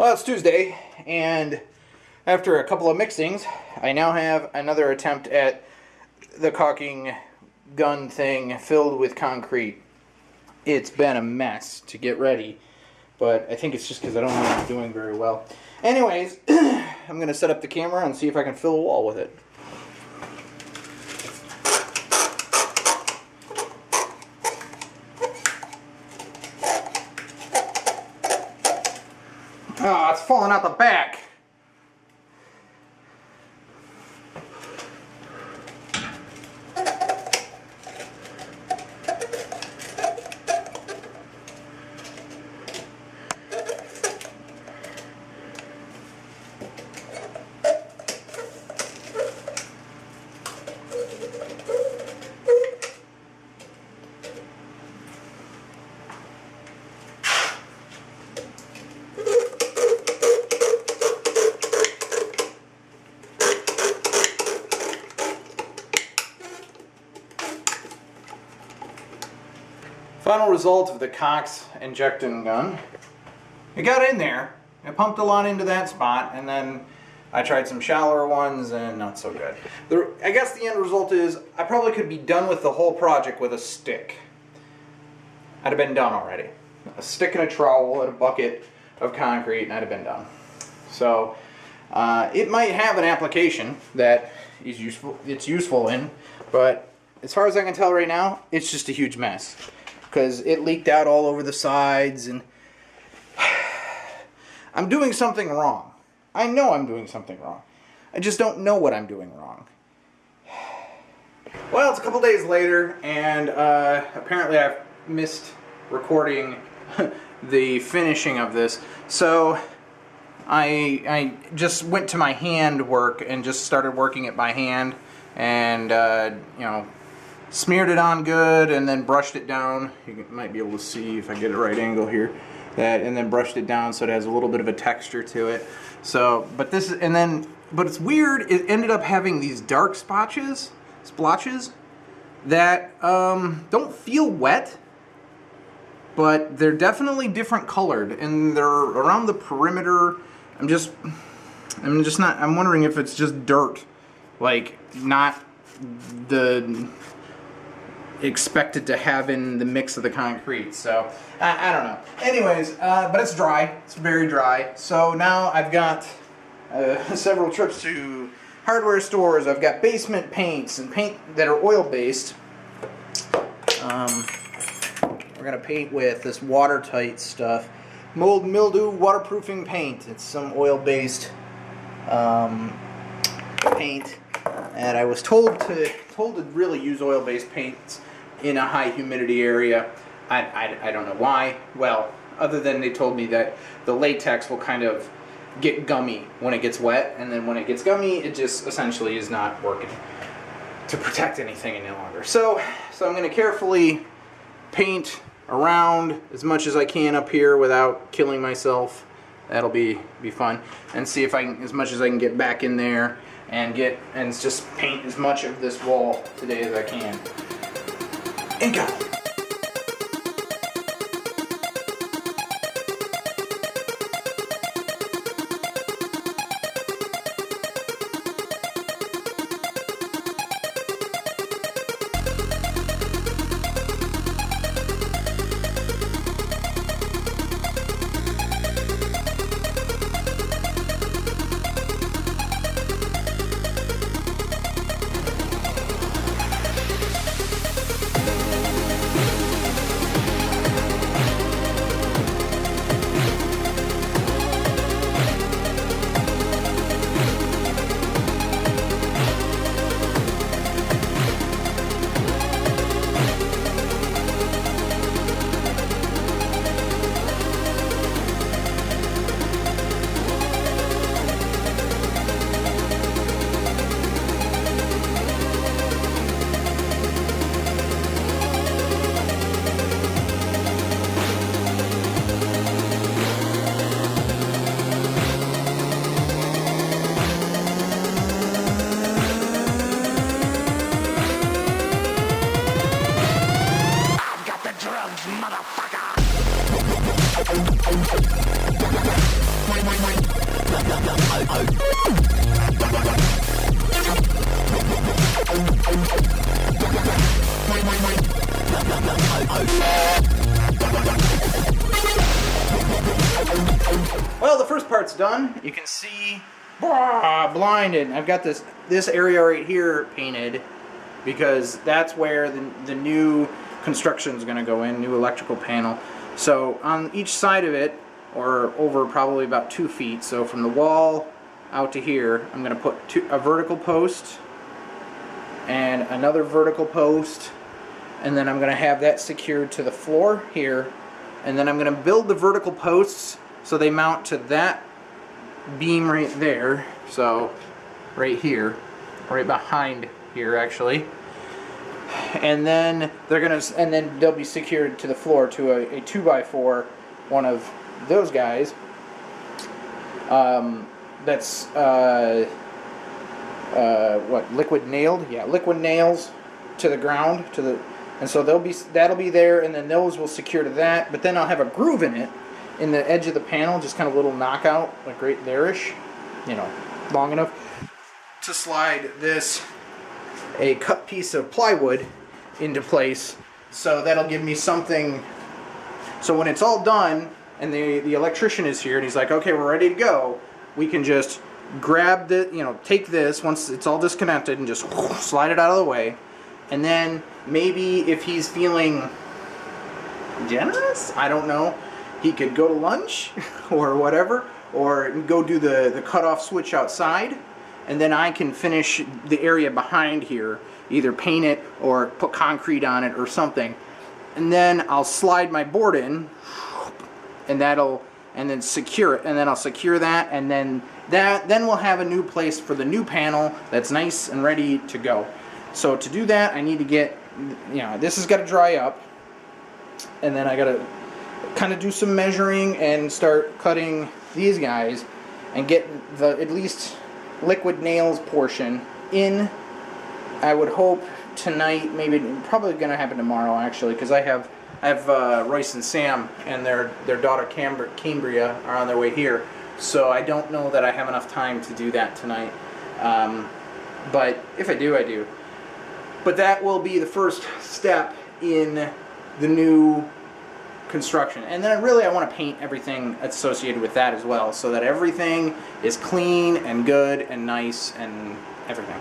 Well, it's Tuesday, and after a couple of mixings, I now have another attempt at the caulking gun thing filled with concrete. It's been a mess to get ready, but I think it's just because I don't know what I'm doing very well. Anyways, I'm going to set up the camera and see if I can fill a wall with it. Oh, it's falling out the back. Final result of the Cox injecting gun. It got in there. It pumped a lot into that spot, and then I tried some shallower ones, and not so good. I guess the end result is I probably could be done with the whole project with a stick. I'd have been done already. A stick and a trowel and a bucket of concrete, and I'd have been done. So it might have an application that is useful. It's useful in, but as far as I can tell right now, it's just a huge mess. Because it leaked out all over the sides, and I'm doing something wrong. I know I'm doing something wrong. I just don't know what I'm doing wrong. Well, it's a couple days later, and apparently I've missed recording the finishing of this. So I just went to my hand work and just started working it by hand, and smeared it on good and then brushed it down. You might be able to see if I get a right angle here. And then brushed it down so it has a little bit of a texture to it. So, but it's weird. It ended up having these dark splotches that don't feel wet, but they're definitely different colored, and they're around the perimeter. I'm wondering if it's just dirt, like not the expected to have in the mix of the concrete. So I don't know. Anyways, but it's dry. It's very dry. So now I've got several trips to hardware stores. I've got basement paints and paint that are oil based. We're gonna paint with this watertight stuff, mold mildew waterproofing paint. It's some oil based paint, and I was told to really use oil based paints in a high humidity area. I don't know why. Well, other than they told me that the latex will kind of get gummy when it gets wet, and then when it gets gummy, it just essentially is not working to protect anything any longer. So I'm going to carefully paint around as much as I can up here without killing myself. That'll be fun, and see if I can, as much as I can get back in there and just paint as much of this wall today as I can. And go. Well, the first part's done. You can see, blinded. I've got this area right here painted because that's where the new construction is going to go in, new electrical panel. So on each side of it, or over probably about 2 feet, so from the wall out to here, I'm going to put a vertical post and another vertical post, and then I'm going to have that secured to the floor here, and then I'm going to build the vertical posts so they mount to that beam right there, so right here, right behind here actually, and then they'll be secured to the floor to a 2x4, one of those guys. That's what, liquid nailed? Yeah, liquid nails to the ground, and so that'll be there, and then those will secure to that. But then I'll have a groove in it, in the edge of the panel, just kind of a little knockout, like right there-ish, long enough to slide a cut piece of plywood into place. So that'll give me something. So when it's all done, and the electrician is here, and he's like, okay, we're ready to go, we can just grab take this once it's all disconnected and just slide it out of the way. And then maybe if he's feeling generous, I don't know, he could go to lunch or whatever, or go do the cutoff switch outside, and then I can finish the area behind here, either paint it or put concrete on it or something. And then I'll slide my board in, and then secure it, and then I'll secure that, and then we'll have a new place for the new panel that's nice and ready to go. So to do that, I need to get, this has got to dry up, and then I got to kind of do some measuring and start cutting these guys and get the at least liquid nails portion in. I would hope tonight, maybe probably going to happen tomorrow actually, because I have Royce and Sam and their daughter Cambria are on their way here, so I don't know that I have enough time to do that tonight, but if I do, I do. But that will be the first step in the new construction, and then I want to paint everything associated with that as well, so that everything is clean and good and nice and everything.